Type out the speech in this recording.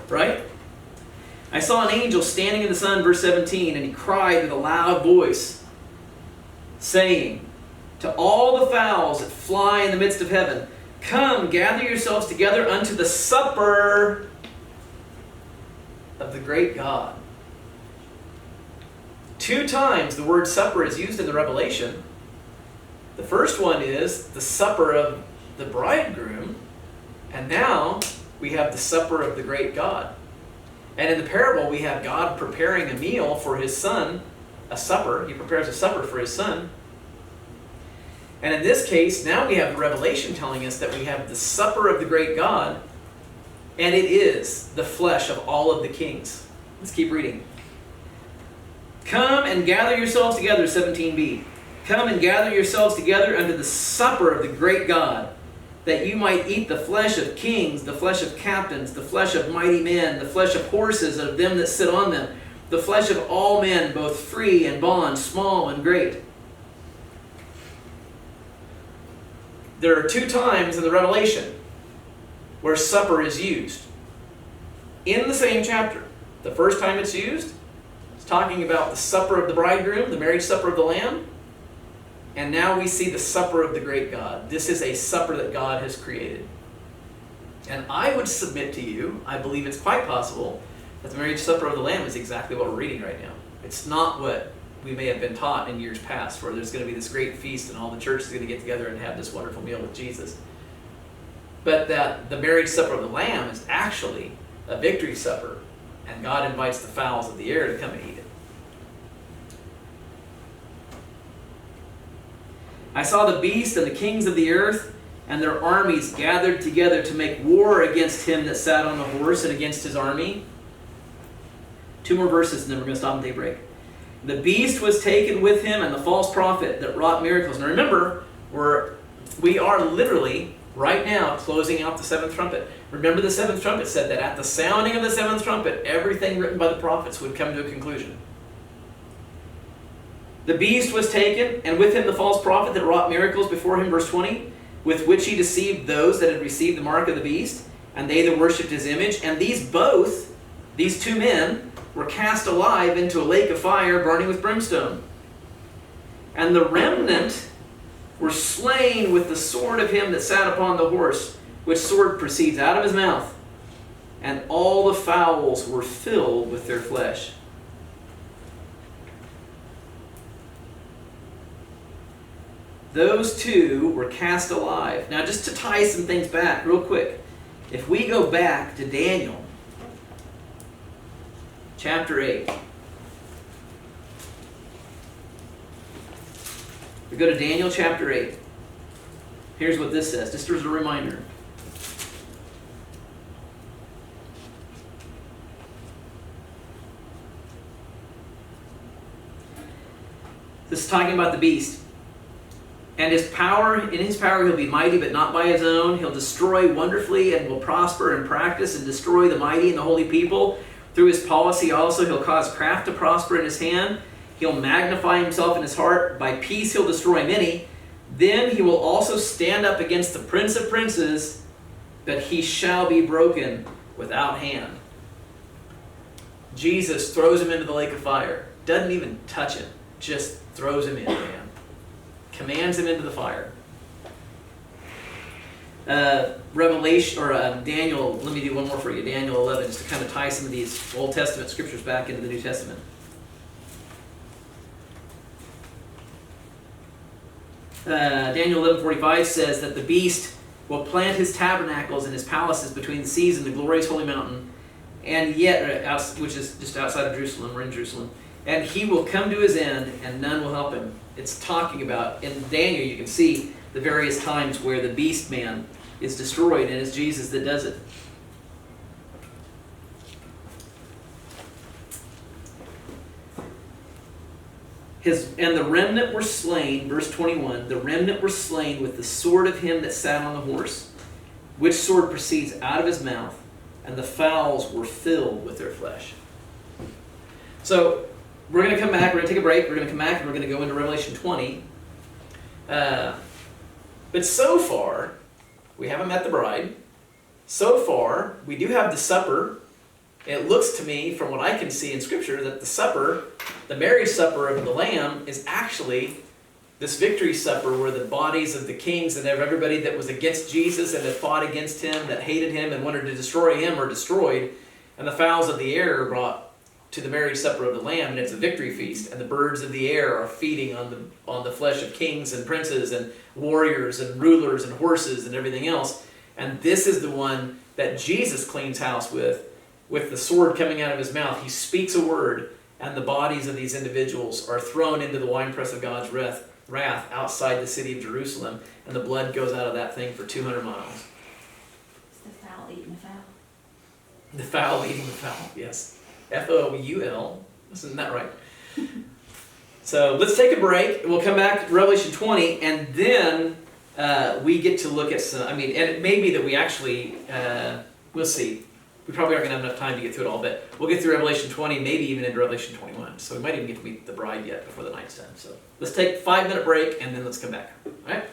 right? I saw an angel standing in the sun, verse 17, and he cried with a loud voice, saying to all the fowls that fly in the midst of heaven, come, gather yourselves together unto the supper of the great God. 2 times the word supper is used in the Revelation. The first one is the supper of the bridegroom, and now we have the supper of the great God. And in the parable, we have God preparing a meal for his son, a supper. He prepares a supper for his son. And in this case, now we have the Revelation telling us that we have the supper of the great God, and it is the flesh of all of the kings. Let's keep reading. Come and gather yourselves together, 17b. Come and gather yourselves together unto the supper of the great God, that you might eat the flesh of kings, the flesh of captains, the flesh of mighty men, the flesh of horses and of them that sit on them, the flesh of all men, both free and bond, small and great. There are 2 times in the Revelation where supper is used in the same chapter. The first time it's used, it's talking about the supper of the bridegroom, the marriage supper of the Lamb. And now we see the supper of the great God. This is a supper that God has created. And I would submit to you, I believe it's quite possible, that the marriage supper of the Lamb is exactly what we're reading right now. It's not what we may have been taught in years past, where there's going to be this great feast and all the church is going to get together and have this wonderful meal with Jesus. But that the marriage supper of the Lamb is actually a victory supper, and God invites the fowls of the air to come and eat it. I saw the beast and the kings of the earth and their armies gathered together to make war against him that sat on the horse and against his army. 2 more verses and then we're going to stop and take a break. The beast was taken with him and the false prophet that wrought miracles. Now remember, we are literally right now closing out the 7th trumpet. Remember, the 7th trumpet said that at the sounding of the 7th trumpet, everything written by the prophets would come to a conclusion. The beast was taken, and with him the false prophet that wrought miracles before him, verse 20, with which he deceived those that had received the mark of the beast, and they that worshipped his image. And these 2 men, were cast alive into a lake of fire burning with brimstone. And the remnant were slain with the sword of him that sat upon the horse, which sword proceeds out of his mouth. And all the fowls were filled with their flesh. Those 2 were cast alive. Now, just to tie some things back real quick, if we go back to Daniel chapter 8. We go to Daniel chapter 8. Here's what this says, just as a reminder. This is talking about the beast. And in his power he'll be mighty, but not by his own. He'll destroy wonderfully and will prosper in practice and destroy the mighty and the holy people. Through his policy also he'll cause craft to prosper in his hand. He'll magnify himself in his heart. By peace he'll destroy many. Then he will also stand up against the prince of princes, but he shall be broken without hand. Jesus throws him into the lake of fire. Doesn't even touch him. Just throws him in, man. Commands him into the fire. Revelation, or Daniel, let me do one more for you. Daniel 11, just to kind of tie some of these Old Testament scriptures back into the New Testament. Daniel 11:45 says that the beast will plant his tabernacles and his palaces between the seas and the glorious holy mountain, and yet, which is just outside of Jerusalem, we're in Jerusalem, and he will come to his end, and none will help him. It's talking about, in Daniel you can see the various times where the beast man is destroyed, and it's Jesus that does it. And the remnant were slain, verse 21, the remnant were slain with the sword of him that sat on the horse, which sword proceeds out of his mouth, and the fowls were filled with their flesh. So, we're going to come back, we're going to take a break, we're going to come back, and we're going to go into Revelation 20. But so far, we haven't met the bride. So far, we do have the supper It looks to me, from what I can see in Scripture, that the supper, the marriage supper of the Lamb, is actually this victory supper where the bodies of the kings and of everybody that was against Jesus and that fought against him, that hated him and wanted to destroy him, are destroyed, and the fowls of the air are brought to the marriage supper of the Lamb, and it's a victory feast, and the birds of the air are feeding on the flesh of kings and princes and warriors and rulers and horses and everything else. And this is the one that Jesus cleans house with the sword coming out of his mouth. He speaks a word, and the bodies of these individuals are thrown into the winepress of God's wrath outside the city of Jerusalem, and the blood goes out of that thing for 200 miles. It's the fowl eating the fowl. The fowl eating the fowl, yes. F-O-U-L. Isn't that right? So let's take a break. We'll come back to Revelation 20, and then we get to look at some, and it may be that we actually, we'll see. We probably aren't going to have enough time to get through it all, but we'll get through Revelation 20, maybe even into Revelation 21. So we might even get to meet the bride yet before the night's done. So let's take a 5-minute break, and then let's come back. All right?